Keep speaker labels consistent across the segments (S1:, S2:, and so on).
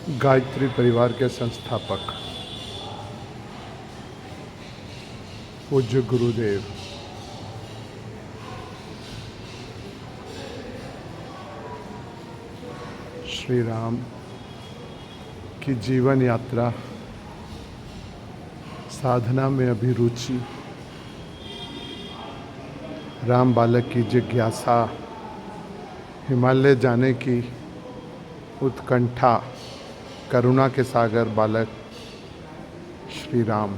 S1: गायत्री परिवार के संस्थापक पूज्य गुरुदेव श्री राम की जीवन यात्रा, साधना में अभिरुचि, राम बालक की जिज्ञासा, हिमालय जाने की उत्कंठा, करुणा के सागर बालक श्री राम,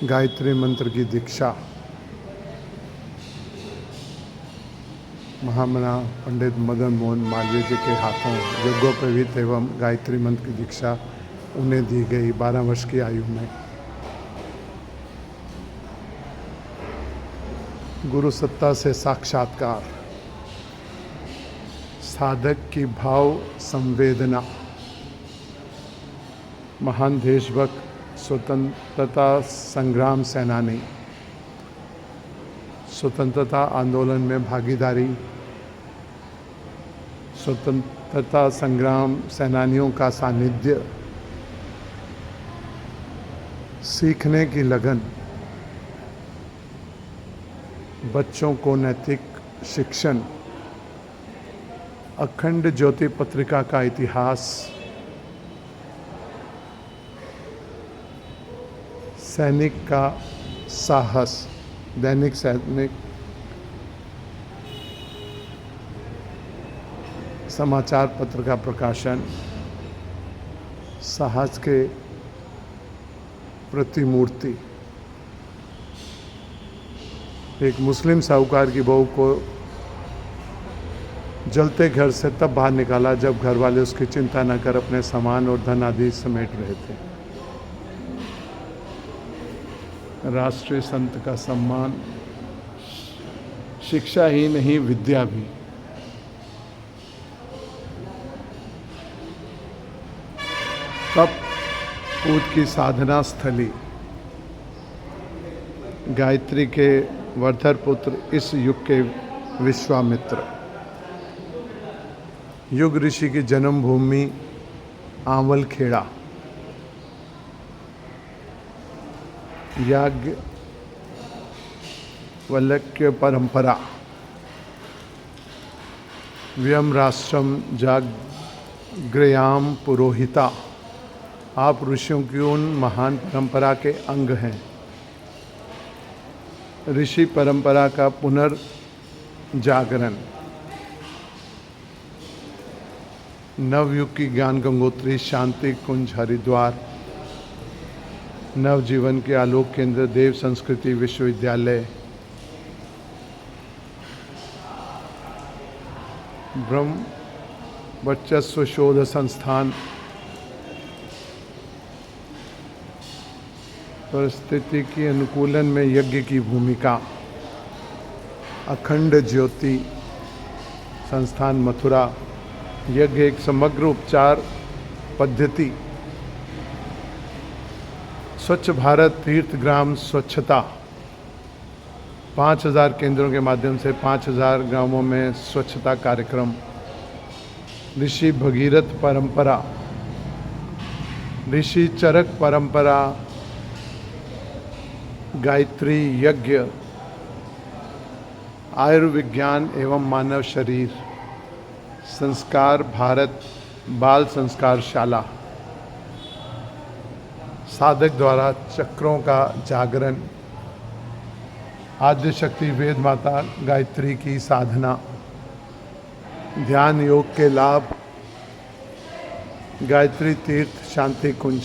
S1: गायत्री मंत्र की दीक्षा, महामना पंडित मदन मोहन मालवीय जी के हाथों यज्ञोपवीत एवं गायत्री मंत्र की दीक्षा उन्हें दी गई 12 वर्ष की आयु में। गुरु सत्ता से साक्षात्कार, साधक की भाव संवेदना, महान देशभक्त, स्वतंत्रता संग्राम सेनानी, स्वतंत्रता आंदोलन में भागीदारी, स्वतंत्रता संग्राम सेनानियों का सानिध्य, सीखने की लगन, बच्चों को नैतिक शिक्षण, अखंड ज्योति पत्रिका का इतिहास, सैनिक का साहस, दैनिक सैनिक, समाचार पत्र का प्रकाशन, साहस के प्रतिमूर्ति। एक मुस्लिम साहूकार की बहू को जलते घर से तब बाहर निकाला जब घर वाले उसकी चिंता न कर अपने सामान और धन आदि समेट रहे थे। राष्ट्रीय संत का सम्मान, शिक्षा ही नहीं विद्या भी। तप पूत की साधना स्थली, गायत्री के वर्धर पुत्र, इस युग के विश्वामित्र, युग ऋषि की जन्मभूमि आंवल खेड़ा, याज्ञ वल्क्य परंपरा, व्यम राष्ट्रम जाग्रयाम पुरोहिता, आप ऋषियों की उन महान परंपरा के अंग हैं। ऋषि परंपरा का पुनर्जागरण, नवयुग की ज्ञान गंगोत्री, शांति कुंज हरिद्वार, नवजीवन के आलोक केंद्र देव संस्कृति विश्वविद्यालय, ब्रह्म वर्चस्व शोध संस्थान, परिस्थिति की अनुकूलन में यज्ञ की भूमिका, अखंड ज्योति संस्थान मथुरा, यज्ञ एक समग्र उपचार पद्धति, स्वच्छ भारत तीर्थ ग्राम स्वच्छता, 5000 केंद्रों के माध्यम से 5000 गांवों में स्वच्छता कार्यक्रम, ऋषि भगीरथ परंपरा, ऋषि चरक परंपरा, गायत्री यज्ञ, आयुर्विज्ञान एवं मानव शरीर, संस्कार भारत बाल संस्कार शाला, साधक द्वारा चक्रों का जागरण, आद्य शक्ति वेद माता गायत्री की साधना, ध्यान योग के लाभ, गायत्री तीर्थ शांति कुंज,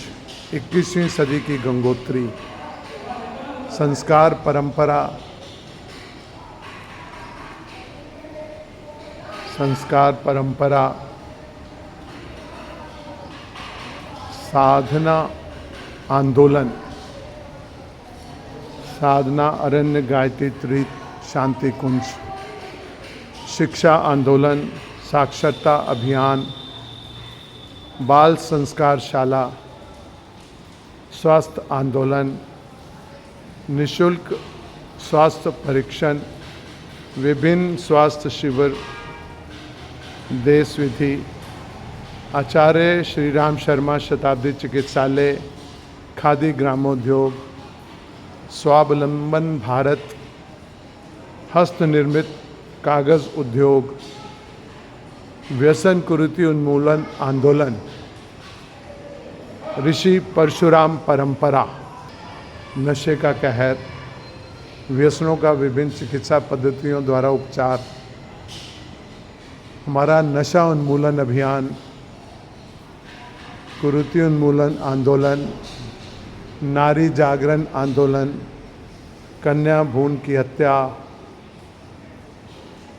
S1: 21वीं सदी की गंगोत्री, संस्कार परंपरा, संस्कार परंपरा, साधना आंदोलन, साधना अरण्य गायत्री तीर्थ शांति कुंज, शिक्षा आंदोलन, साक्षरता अभियान, बाल संस्कार शाला, स्वास्थ्य आंदोलन, निशुल्क स्वास्थ्य परीक्षण, विभिन्न स्वास्थ्य शिविर, देश विधि, आचार्य श्री राम शर्मा शताब्दी चिकित्सालय, खादी ग्रामोद्योग, स्वावलंबन भारत, हस्त निर्मित कागज उद्योग, व्यसन कुरीति उन्मूलन आंदोलन, ऋषि परशुराम परंपरा, नशे का कहर, व्यसनों का विभिन्न चिकित्सा पद्धतियों द्वारा उपचार, हमारा नशा उन्मूलन अभियान, कुरीति उन्मूलन आंदोलन, नारी जागरण आंदोलन, कन्या भ्रूण की हत्या,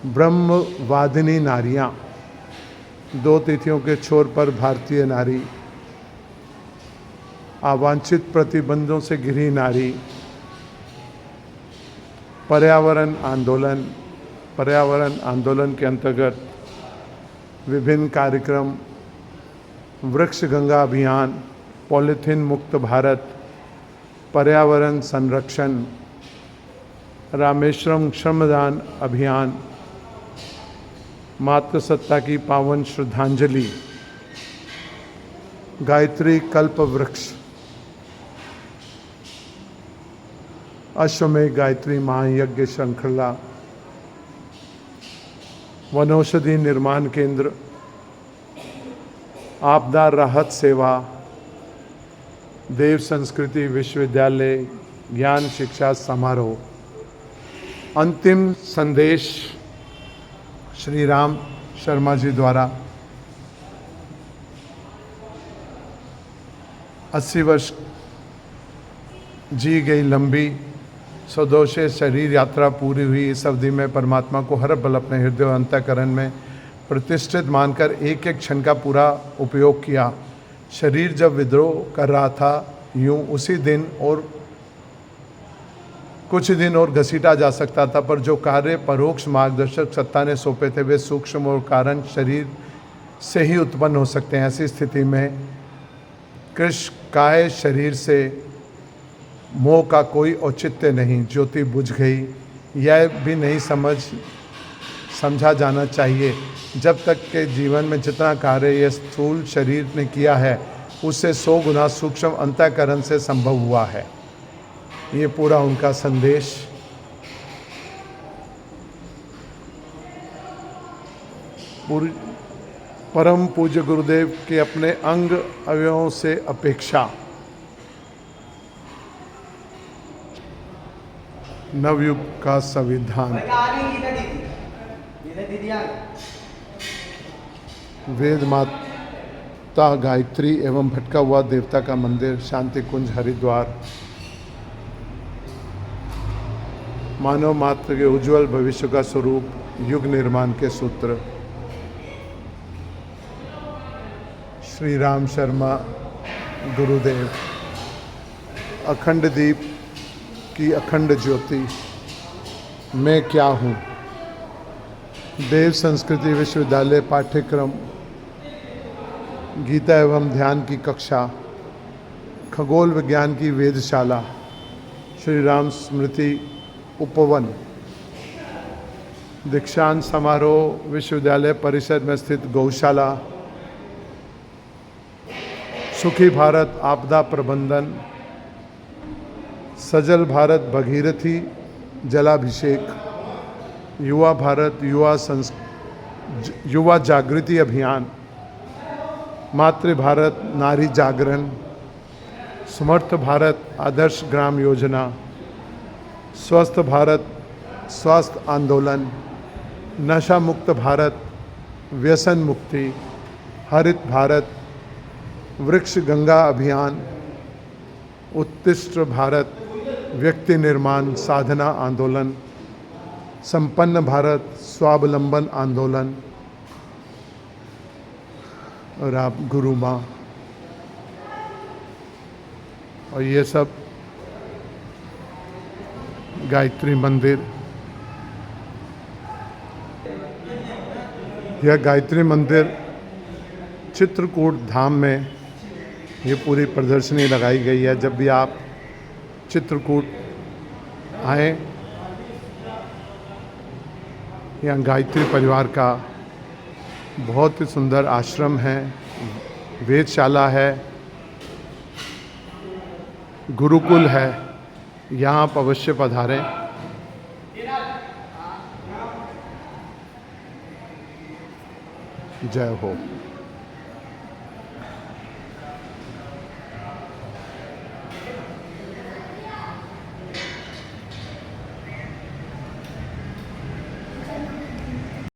S1: ब्रह्मवादिनी नारियां, 2 तिथियों के छोर पर भारतीय नारी, अवांछित प्रतिबंधों से घिरी नारी, पर्यावरण आंदोलन के अंतर्गत विभिन्न कार्यक्रम, वृक्ष गंगा अभियान, पॉलीथीन मुक्त भारत, पर्यावरण संरक्षण, रामेश्वरम श्रमदान अभियान, मातृसत्ता की पावन श्रद्धांजलि, गायत्री कल्प वृक्ष, अश्वमेध गायत्री महायज्ञ श्रृंखला, वनौषधि निर्माण केंद्र, आपदा राहत सेवा, देव संस्कृति विश्वविद्यालय ज्ञान शिक्षा समारोह। अंतिम संदेश श्री राम शर्मा जी द्वारा 80 वर्ष जी गई लंबी सदोषे शरीर यात्रा पूरी हुई। इस अवधि में परमात्मा को हर पल अपने हृदय और अंतःकरण में प्रतिष्ठित मानकर एक एक क्षण का पूरा उपयोग किया। शरीर जब विद्रोह कर रहा था, यूं उसी दिन और कुछ दिन और घसीटा जा सकता था, पर जो कार्य परोक्ष मार्गदर्शक सत्ता ने सौंपे थे वे सूक्ष्म और कारण शरीर से ही उत्पन्न हो सकते हैं। ऐसी स्थिति में कृष्ण काय शरीर से मोह का कोई औचित्य नहीं। ज्योति बुझ गई, यह भी नहीं समझा जाना चाहिए जब तक के जीवन में जितना कार्य यह स्थूल शरीर ने किया है उससे 100 गुना सूक्ष्म अंतःकरण से संभव हुआ है। ये पूरा उनका संदेश। परम पूज्य गुरुदेव के अपने अंग अवयवों से अपेक्षा, नवयुग का संविधान, वेद माता गायत्री एवं भटका हुआ देवता का मंदिर, शांति कुंज हरिद्वार, मानव मात्र के उज्जवल भविष्य का स्वरूप, युग निर्माण के सूत्र, श्री राम शर्मा गुरुदेव, अखंड दीप की अखंड ज्योति, मैं क्या हूँ, देव संस्कृति विश्वविद्यालय पाठ्यक्रम, गीता एवं ध्यान की कक्षा, खगोल विज्ञान की वेदशाला, श्री राम स्मृति उपवन, दीक्षांत समारोह विश्वविद्यालय परिसर में स्थित गौशाला, सुखी भारत आपदा प्रबंधन, सजल भारत भगीरथी जलाभिषेक, युवा भारत युवा जागृति अभियान, मातृ भारत नारी जागरण, समर्थ भारत आदर्श ग्राम योजना, स्वस्थ भारत स्वास्थ्य आंदोलन, नशा मुक्त भारत व्यसन मुक्ति, हरित भारत वृक्ष गंगा अभियान, उत्कृष्ट भारत व्यक्ति निर्माण साधना आंदोलन, संपन्न भारत स्वावलंबन आंदोलन, और आप गुरु माँ, और ये सब गायत्री मंदिर। यह गायत्री मंदिर चित्रकूट धाम में ये पूरी प्रदर्शनी लगाई गई है। जब भी आप चित्रकूट आए, यहाँ गायत्री परिवार का बहुत ही सुंदर आश्रम है, वेदशाला है, गुरुकुल है, यहाँ आप अवश्य पधारें। जय हो।